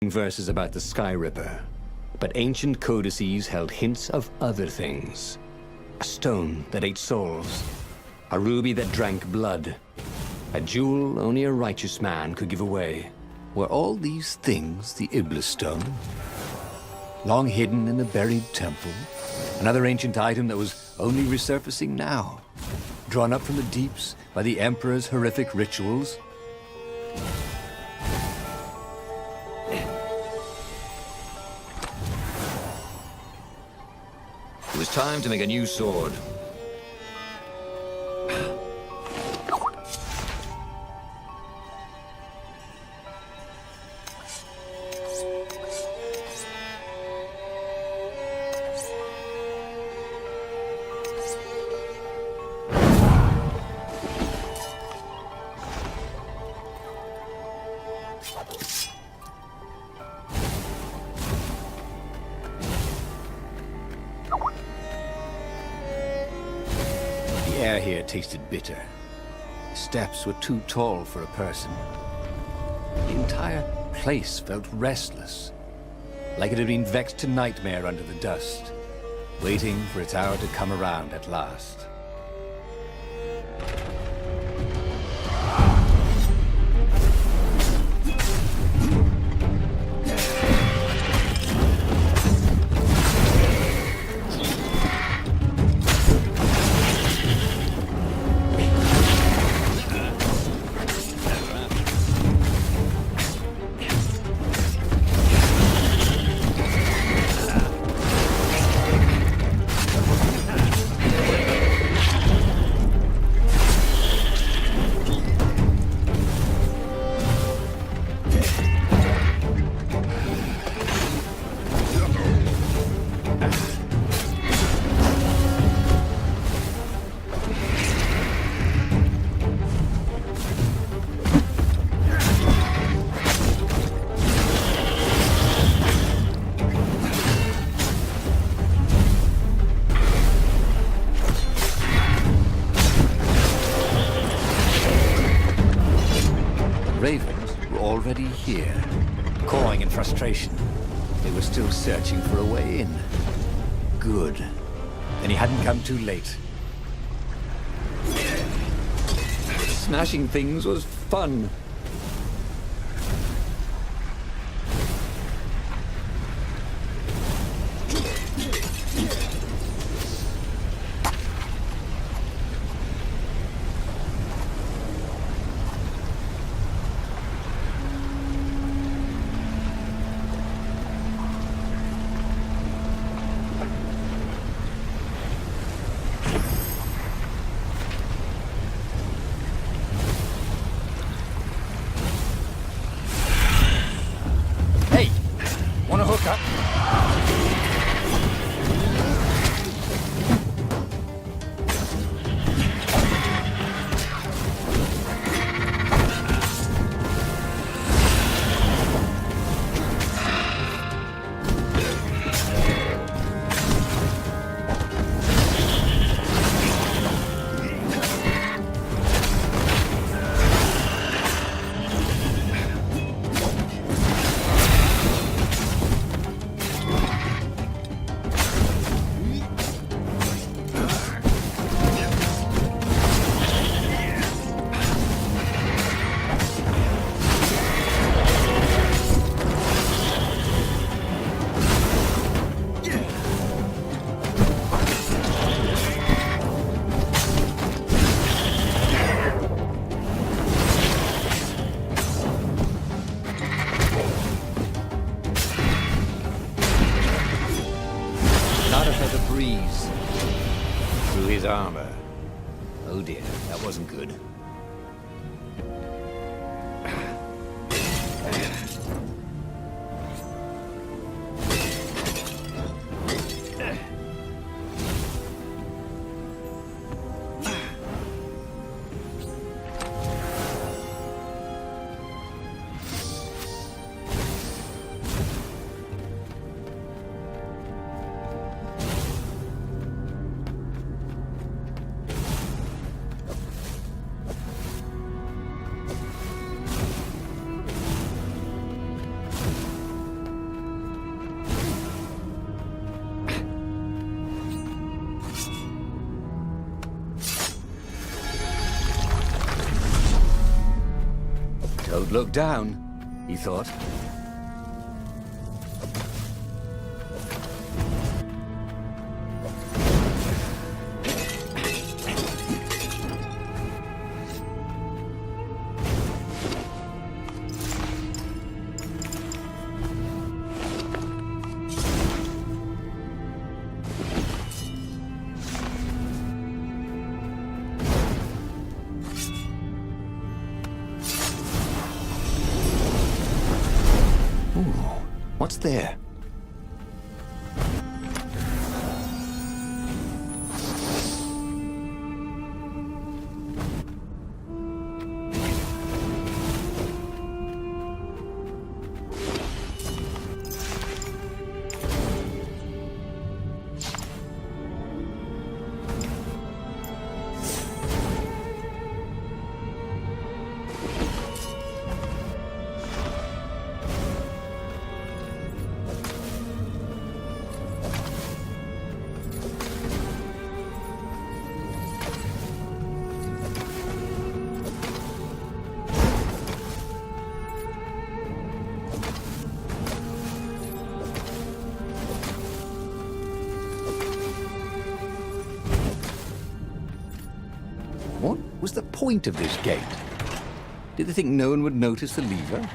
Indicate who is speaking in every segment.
Speaker 1: verses about the Sky Ripper, but ancient codices held hints of other things. A stone that ate souls, a ruby that drank blood, a jewel only a righteous man could give away. Were all these things the Iblis stone? Long hidden in a buried temple? Another ancient item that was only resurfacing now? Drawn up from the deeps by the Emperor's horrific rituals?
Speaker 2: It was time to make a new sword.
Speaker 1: The air here tasted bitter. The steps were too tall for a person. The entire place felt restless, like it had been vexed to nightmare under the dust, waiting for its hour to come around at last. Ravens were already here, cawing in frustration. They were still searching for a way in. Good. Then he hadn't come too late. Smashing things was fun. Wanna hook up? Breeze through his armor. Oh dear, that wasn't good. Look down, he thought. What's there? What was the point of this gate? Did they think no one would notice the lever?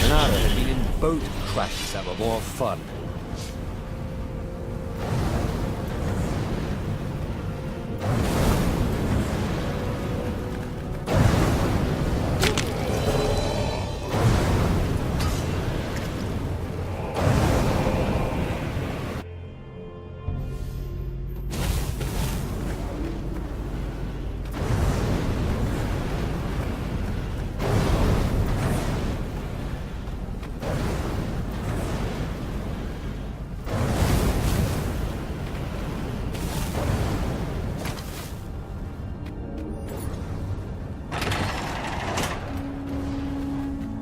Speaker 1: Reynardo had been in boat crashes that were more fun.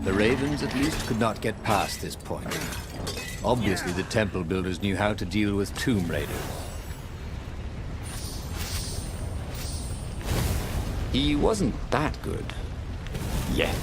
Speaker 1: The Ravens, at least, could not get past this point. Obviously, the temple builders knew how to deal with tomb raiders. He wasn't that good. Yet.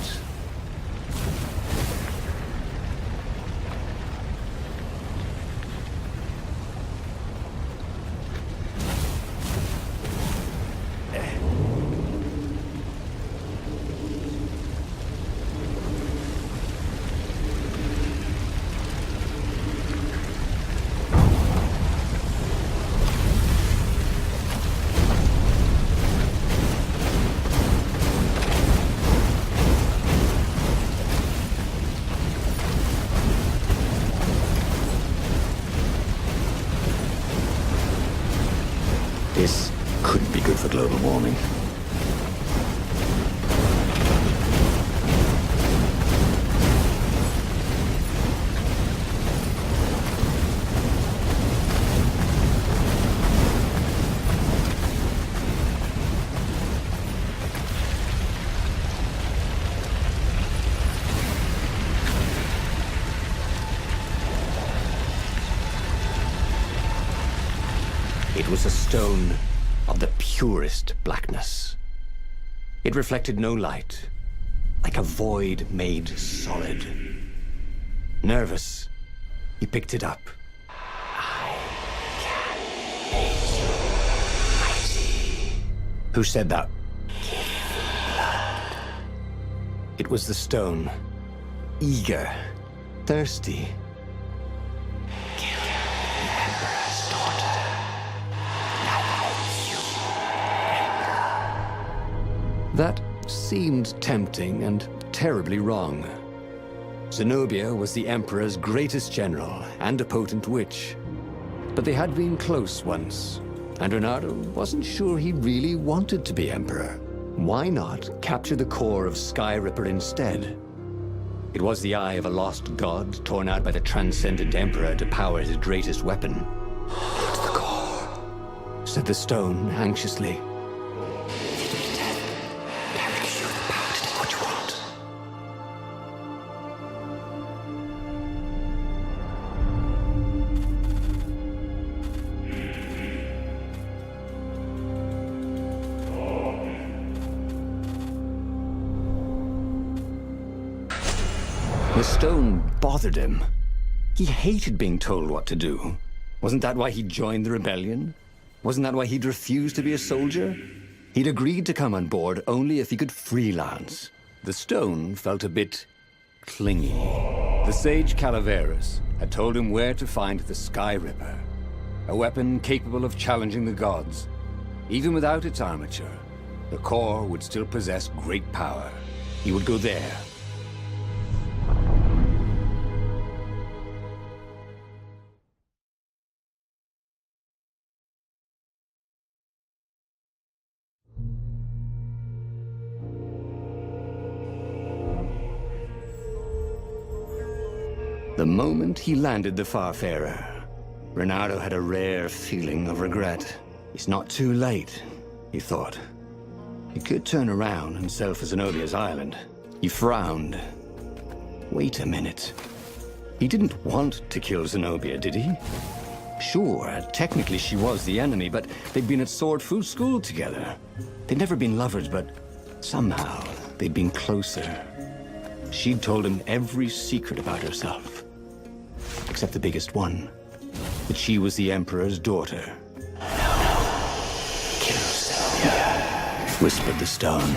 Speaker 1: This couldn't be good for global warming. It was a stone of the purest blackness. It reflected no light, like a void made solid. Nervous, he picked it up. I can make you mighty. Who said that? Give me blood. It was the stone, eager, thirsty. Kill the Emperor's daughter. That seemed tempting and terribly wrong. Zenobia was the Emperor's greatest general and a potent witch. But they had been close once, and Reynardo wasn't sure he really wanted to be Emperor. Why not capture the core of Skyripper instead? It was the eye of a lost god torn out by the transcendent Emperor to power his greatest weapon. "It's the core," said the stone anxiously. The stone bothered him. He hated being told what to do. Wasn't that why he joined the rebellion? Wasn't that why he'd refused to be a soldier? He'd agreed to come on board only if he could freelance. The stone felt a bit clingy. The sage Calaveras had told him where to find the Skyripper, a weapon capable of challenging the gods. Even without its armature, the core would still possess great power. He would go there. The moment he landed the Farfarer, Reynardo had a rare feeling of regret. It's not too late, he thought. He could turn around and sail for Zenobia's island. He frowned. Wait a minute. He didn't want to kill Zenobia, did he? Sure, technically she was the enemy, but they'd been at Swordfu school together. They'd never been lovers, but somehow they'd been closer. She'd told him every secret about herself. Except the biggest one. That she was the Emperor's daughter. No. Kill Zenobia, whispered the stone.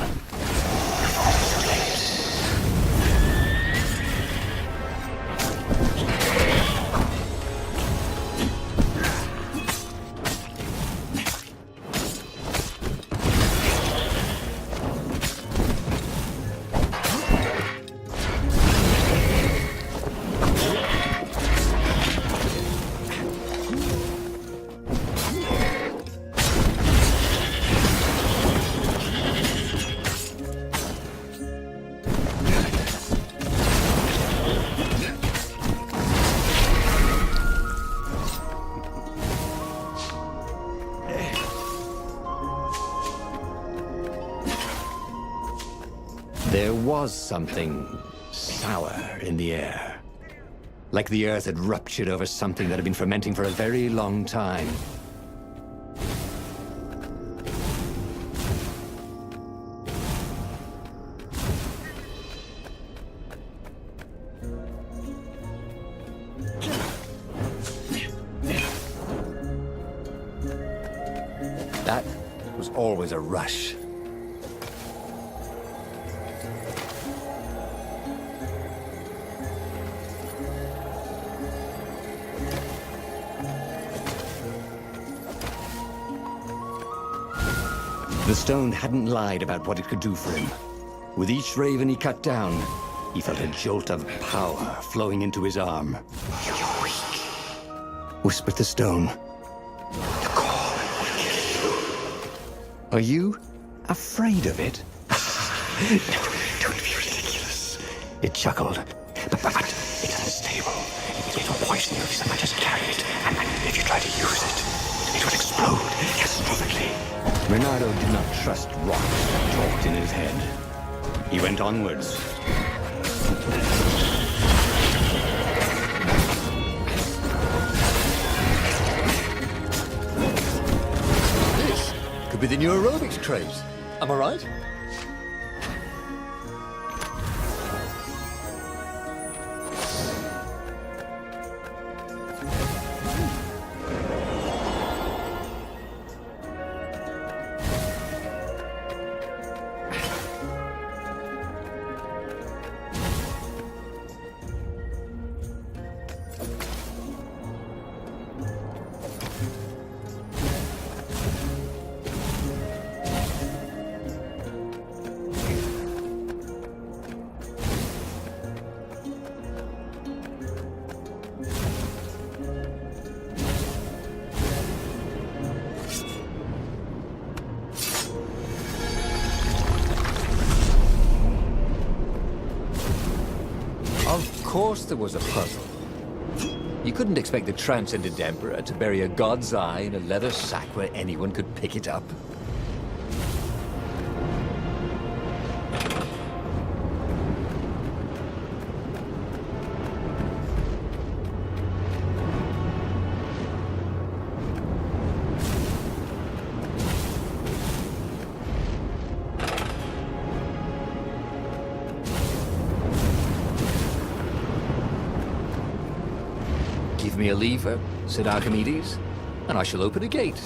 Speaker 1: There was something sour in the air. Like the earth had ruptured over something that had been fermenting for a very long time. That was always a rush. The stone hadn't lied about what it could do for him. With each raven he cut down, he felt a jolt of power flowing into his arm. "You're weak," whispered the stone. "The core will kill you." "Are you afraid of it?" "No, don't be ridiculous," it chuckled. But it's unstable. It will poison you if so much as carry it. And if you try to use it, it will explode catastrophically. Reynardo did not trust rocks that talked in his head. He went onwards.
Speaker 3: This could be the new aerobics craze. Am I right? course there was a puzzle. You couldn't expect the transcendent Emperor to bury a god's eye in a leather sack where anyone could pick it up. "Give me a lever," said Archimedes, "and I shall open a gate."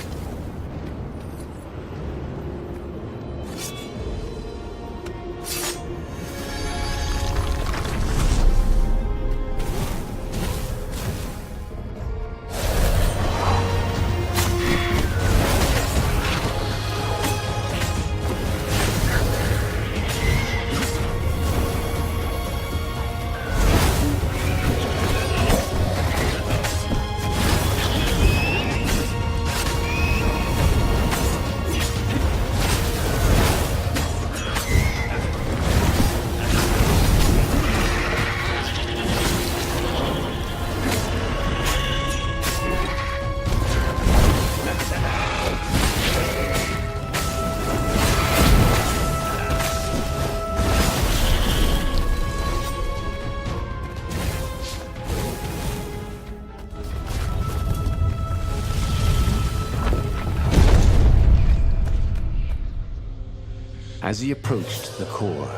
Speaker 1: As he approached the core,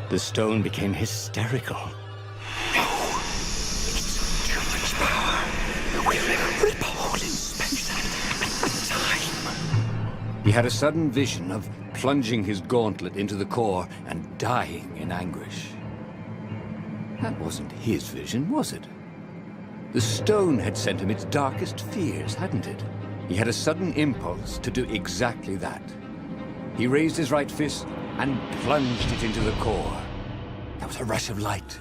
Speaker 1: the stone became hysterical. It's too much power. We'll rip a hole in space and time.
Speaker 3: He had a sudden vision of plunging his gauntlet into the core and dying in anguish. That wasn't his vision, was it? The stone had sent him its darkest fears, hadn't it? He had a sudden impulse to do exactly that. He raised his right fist and plunged it into the core. There was a rush of light.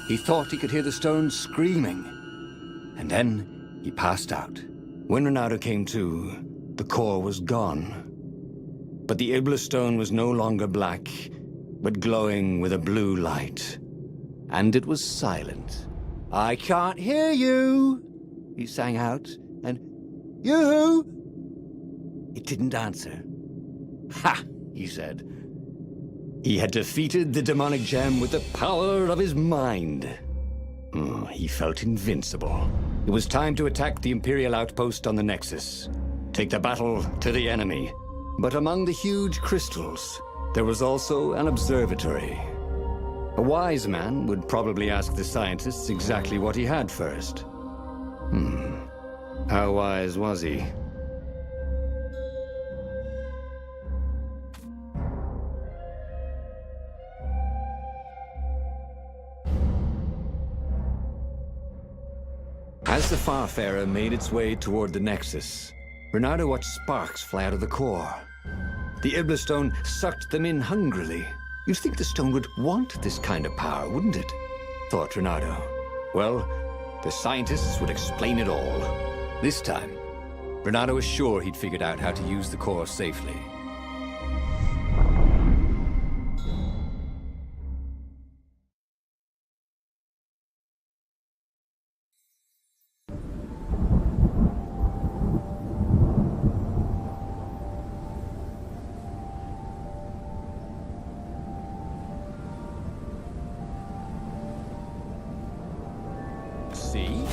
Speaker 3: He thought he could hear the stone screaming. And then he passed out.
Speaker 1: When Reynardo came to, the core was gone. But the Iblis stone was no longer black, but glowing with a blue light. And it was silent.
Speaker 3: "I can't hear you," he sang out, and "You?" It didn't answer. "Ha!" he said.
Speaker 1: He had defeated the demonic gem with the power of his mind. He felt invincible. It was time to attack the Imperial outpost on the Nexus. Take the battle to the enemy. But among the huge crystals, there was also an observatory. A wise man would probably ask the scientists exactly what he had first. How wise was he? As the Farfarer made its way toward the Nexus, Reynardo watched sparks fly out of the core. The Iblis stone sucked them in hungrily. You'd think the stone would want this kind of power, wouldn't it? Thought Reynardo. Well, the scientists would explain it all. This time, Reynardo was sure he'd figured out how to use the core safely. See?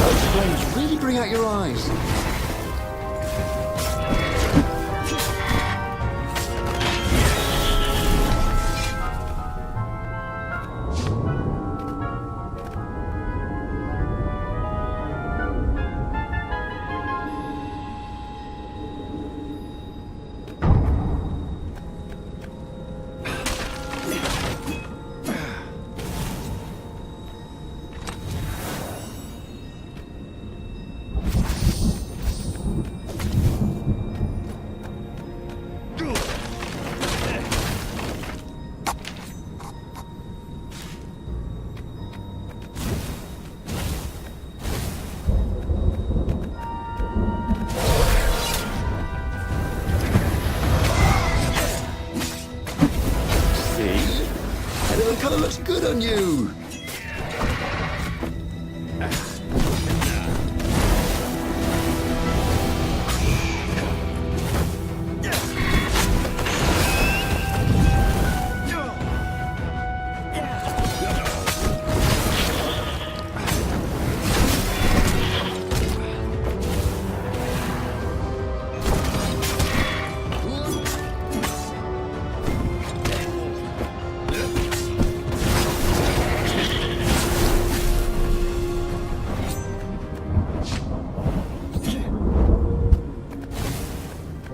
Speaker 1: Those flames really bring out your eyes.
Speaker 3: looks good on you!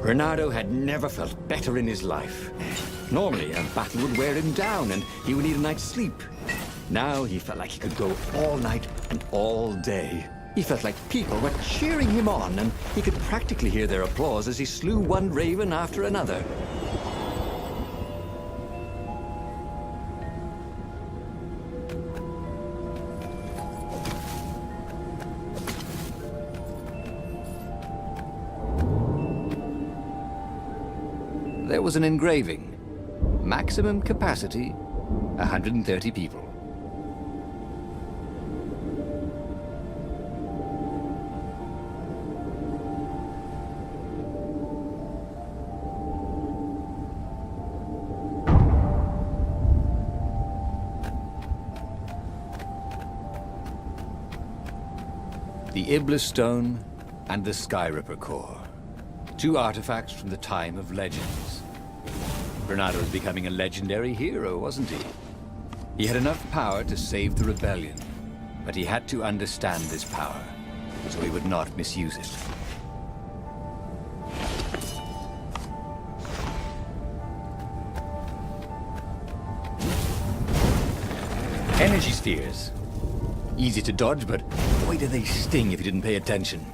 Speaker 1: Reynardo had never felt better in his life. Normally, a battle would wear him down and he would need a night's sleep. Now he felt like he could go all night and all day. He felt like people were cheering him on, and he could practically hear their applause as he slew one raven after another.
Speaker 3: There was an engraving. Maximum capacity, 130 people. The Iblis Stone and the Skyripper Core. Two artifacts from the time of legends. Reynardo was becoming a legendary hero, wasn't he? He had enough power to save the rebellion, but he had to understand this power, so he would not misuse it.
Speaker 1: Energy spheres. Easy to dodge, but boy do they sting if you didn't pay attention.